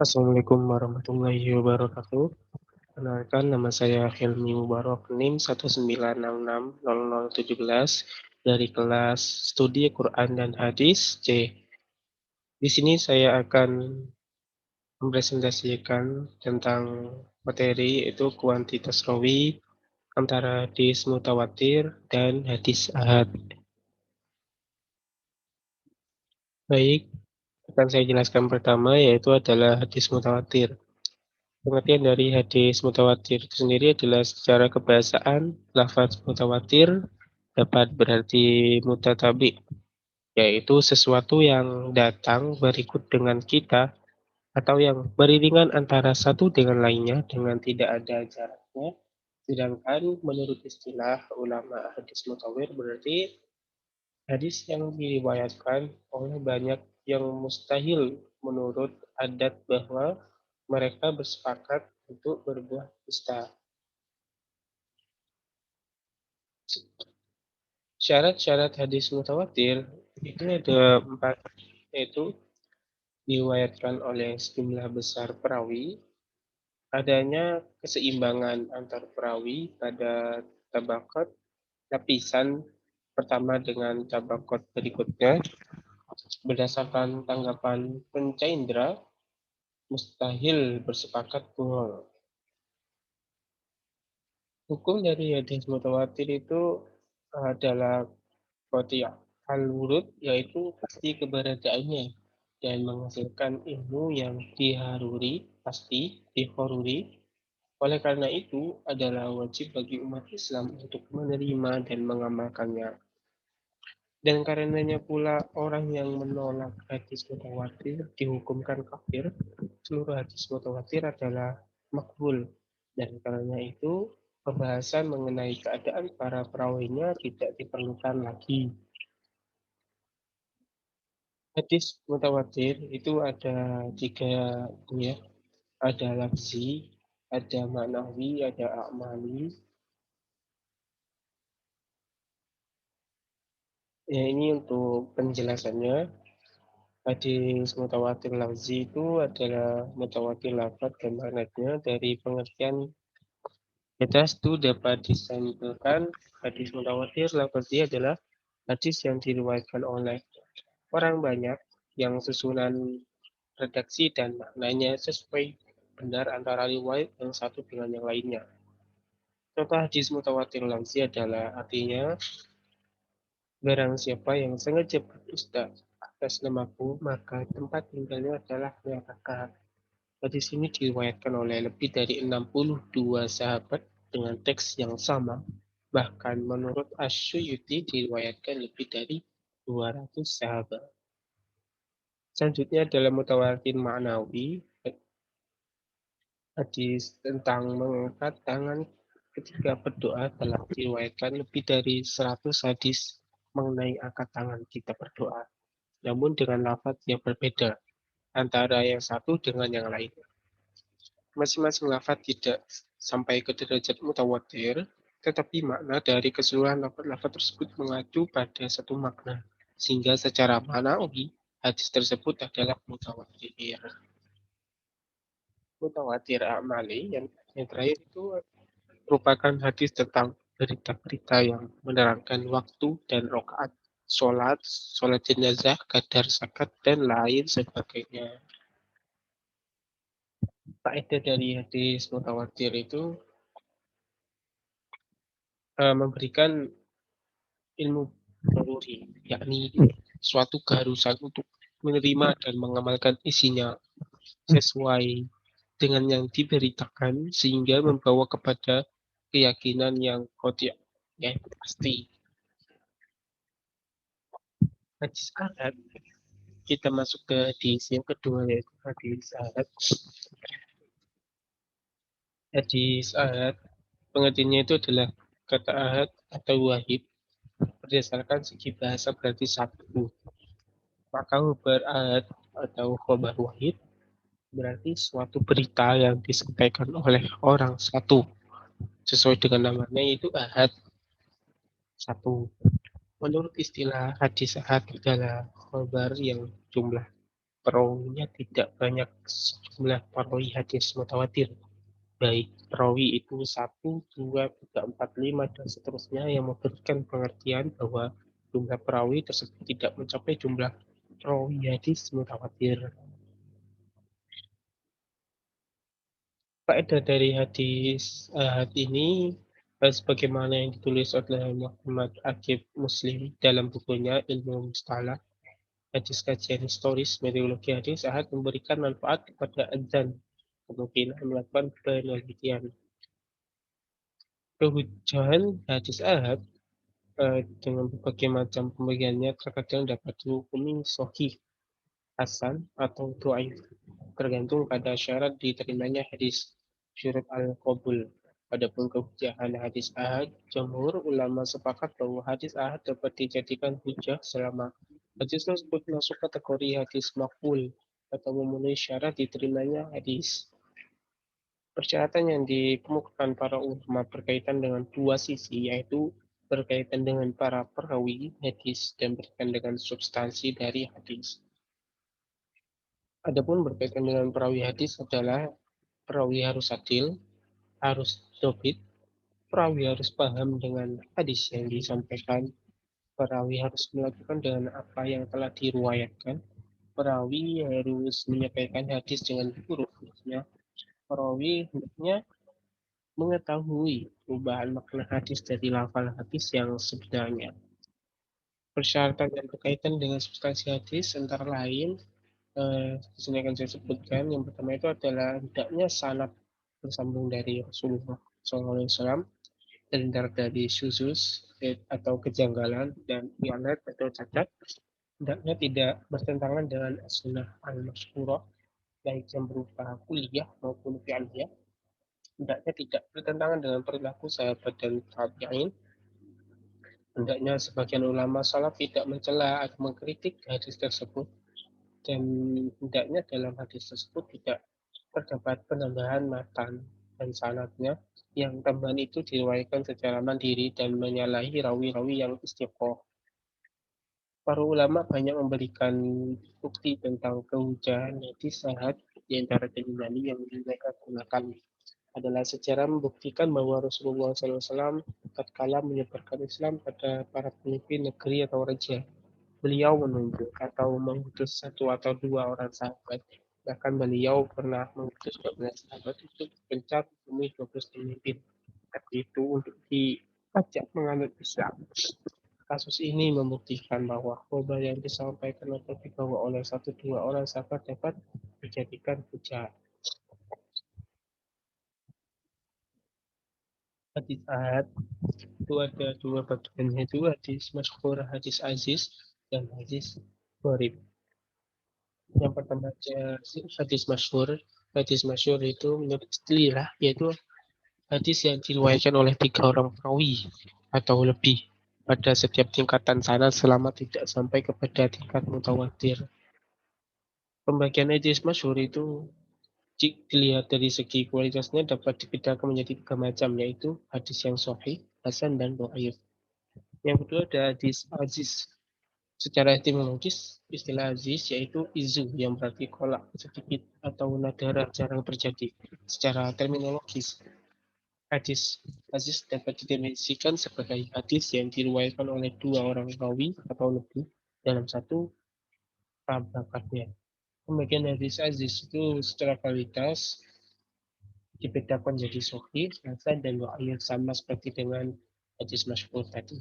Assalamualaikum warahmatullahi wabarakatuh. Kenalkan nama saya Hilmi Mubarok NIM 1966017 dari kelas Studi Quran dan Hadis C. Di sini saya akan mempresentasikan tentang materi yaitu kuantitas rawi antara hadis mutawatir dan hadis ahad. Baik, akan saya jelaskan pertama yaitu adalah hadis mutawatir. Pengertian dari hadis mutawatir itu sendiri adalah secara kebahasaan, lafaz mutawatir dapat berarti mutatabi, yaitu sesuatu yang datang berikut dengan kita atau yang beriringan antara satu dengan lainnya dengan tidak ada jaraknya. Sedangkan menurut istilah ulama hadis mutawatir berarti hadis yang diriwayatkan oleh banyak yang mustahil menurut adat bahwa mereka bersepakat untuk berbuat dusta. Syarat-syarat hadis mutawatir itu ada 4, yaitu diriwayatkan oleh sejumlah besar perawi, adanya keseimbangan antar perawi pada tabaqat lapisan pertama dengan tabaqat berikutnya, berdasarkan tanggapan pencaindra mustahil bersepakat bohong. Hukum dari hadis mutawatir itu adalah qati' al-wurud, yaitu pasti keberadaannya dan menghasilkan ilmu yang diharuri, pasti dihoruri. Oleh karena itu, adalah wajib bagi umat Islam untuk menerima dan mengamalkannya. Dan karenanya pula orang yang menolak hadis mutawatir dihukumkan kafir. Seluruh hadis mutawatir adalah makbul. Dan karena itu, pembahasan mengenai keadaan para perawinya tidak diperlukan lagi. Hadis mutawatir itu ada 3 ya, ada lafzi, ada ma'nawi, ada a'mali. Ya, ini untuk penjelasannya. Hadis mutawatir lafzi itu adalah mutawatir lafaz dan maknanya dari pengertian atas itu dapat disimpulkan hadis mutawatir lafzi adalah hadis yang diriwayatkan oleh orang banyak yang susunan redaksi dan maknanya sesuai benar antara riwayat yang satu dengan yang lainnya. Contoh hadis mutawatir lafzi adalah artinya barang siapa yang sengaja berdusta atas namaku, maka tempat tinggalnya adalah neraka. Hadis ini diriwayatkan oleh lebih dari 62 sahabat dengan teks yang sama. Bahkan menurut Asyuyuti diriwayatkan lebih dari 200 sahabat. Selanjutnya adalah mutawatir ma'nawi, hadis tentang mengangkat tangan ketika berdoa telah diriwayatkan lebih dari 100 hadis mengenai angkat tangan kita berdoa, namun dengan lafaz yang berbeda antara yang satu dengan yang lain. Masing-masing lafaz tidak sampai ke derajat mutawatir, tetapi makna dari keseluruhan lafaz tersebut mengacu pada satu makna, sehingga secara manawi hadis tersebut adalah mutawatir. Mutawatir amali yang terakhir itu merupakan hadis tentang berita-berita yang menerangkan waktu dan rokaat sholat, sholat jenazah, kadar zakat, dan lain sebagainya. Faedah dari hadis mutawatir itu memberikan ilmu daruri, yakni suatu keharusan untuk menerima dan mengamalkan isinya sesuai dengan yang diberitakan sehingga membawa kepada keyakinan yang qati', ya pasti. Hadis ahad, kita masuk ke hadis yang kedua yaitu hadis ahad. Hadis ahad pengertiannya itu adalah kata ahad atau wahid berdasarkan segi bahasa berarti satu. Maka khabar ahad atau khabar wahid berarti suatu berita yang disampaikan oleh orang satu sesuai dengan namanya, itu ahad satu. Menurut istilah hadis ahad adalah khabar yang jumlah perawinya tidak banyak sejumlah perawi hadis mutawatir, baik perawi itu satu, dua, tiga, empat, lima, dan seterusnya yang memberikan pengertian bahwa jumlah perawi tersebut tidak mencapai jumlah perawi hadis mutawatir. Faedah dari hadis ahad ini sebagaimana yang ditulis oleh Muhammad Aqib Muslim dalam bukunya Ilmu Mustalah Hadis Kajian Historis Metodologi Hadis Ahad memberikan manfaat kepada adzan kemungkinan melakukan penelitian. Kehujahan hadis ahad dengan berbagai macam pembagiannya terkadang dapat dihukumi sahih, hasan, atau dhaif, tergantung pada syarat diterimanya hadis, syurut al-qabul. Adapun kehujahan hadis ahad, jumhur ulama sepakat bahwa hadis ahad dapat dijadikan hujah selama hadis tersebut masuk kategori hadis maqbul atau memenuhi syarat diterimanya hadis. Persyaratan yang dikemukakan para ulama berkaitan dengan dua sisi, yaitu berkaitan dengan para perawi hadis dan berkaitan dengan substansi dari hadis. Adapun berkaitan dengan perawi hadis adalah perawi harus adil, harus dobit, perawi harus paham dengan hadis yang disampaikan, perawi harus melakukan dengan apa yang telah diruwayatkan, perawi harus menyampaikan hadis dengan huruf-hurufnya, perawi hendaknya mengetahui perubahan makna hadis dari lafal hadis yang sebenarnya. Persyaratan yang berkaitan dengan substansi hadis antara lain di sini akan saya sebutkan. Yang pertama itu adalah hendaknya sanad bersambung dari Rasulullah SAW, terhindar dari syuzus atau kejanggalan dan ianat atau cacat, hendaknya tidak bertentangan dengan sunnah al-masyhurah baik yang berupa kuliah maupun fi'liyah, hendaknya tidak bertentangan dengan perilaku sahabat dan tabi'in. Hendaknya sebagian ulama salaf tidak mencela atau mengkritik hadis tersebut, dan hendaknya dalam hadis tersebut tidak terdapat penambahan matan dan sanadnya yang tambahan itu diriwayatkan secara mandiri dan menyalahi rawi-rawi yang istiqoh. Para ulama banyak memberikan bukti tentang kehujahan hadis sahad. Di antara dalil yang mereka gunakan adalah sejarah membuktikan bahwa Rasulullah SAW tatkala menyebarkan Islam pada para pemimpin negeri atau raja, beliau menunjuk atau mengutus satu atau dua orang sahabat. Bahkan beliau pernah mengutus 12 sahabat untuk gencar menemui 12 pemimpin. Tapi itu untuk diajak menganut Islam. Kasus ini membuktikan bahwa khotbah yang disampaikan atau dibawa oleh satu dua orang sahabat dapat dijadikan hujah. Hadis ahad itu ada dua bagiannya, itu hadis masyhur, hadis aziz, dan hadis gharib. Yang pertama hadis masyhur. Hadis masyhur itu menurut istilah yaitu hadis yang diriwayatkan oleh tiga orang perawi atau lebih pada setiap tingkatan sanad selama tidak sampai kepada tingkat mutawatir. Pembagian hadis masyhur itu dilihat dari segi kualitasnya dapat dibedakan menjadi tiga macam, yaitu hadis yang sahih, hasan, dan dhaif. Yang kedua ada hadis aziz. Secara etimologis, istilah aziz yaitu izu yang berarti kolak sedikit atau nadara jarang terjadi. Secara terminologis, hadis aziz dapat didefinisikan sebagai hadis yang diriwayatkan oleh dua orang rawi atau lebih dalam satu tabakatnya. Pembagian hadis aziz itu secara kualitas dibedakan jadi sahih, hasan, dan dhaif sama seperti dengan hadis masyhur tadi.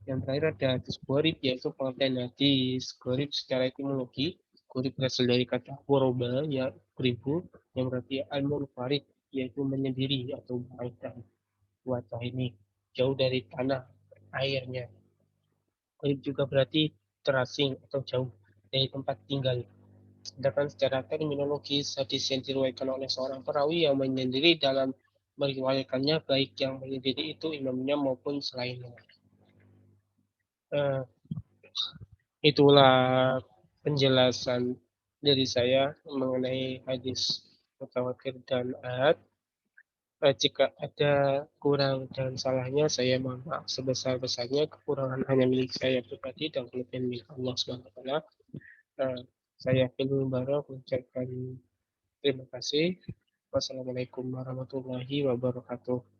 Yang terakhir ada hadis gharib, yaitu pengertian hadis gharib secara etimologi. Gharib berasal dari kata ghoroba, ya beribu, yang berarti al-munfarid, yaitu menyendiri atau baitan. Wajah ini jauh dari tanah airnya. Gharib juga berarti terasing atau jauh dari tempat tinggal. Sedangkan secara terminologis, hadis yang diriwayatkan oleh seorang perawi yang menyendiri dalam meriwayatkannya, baik yang menyendiri itu imamnya maupun selainnya. Uh, Itulah penjelasan dari saya mengenai hadis mutawatir dan ahad. Jika ada kurang dan salahnya, saya mohon maaf sebesar-besarnya. Kekurangan hanya milik saya pribadi dan kelebihan milik Allah SWT. Saya Fil Mubarak mengucapkan terima kasih. Wassalamualaikum warahmatullahi wabarakatuh.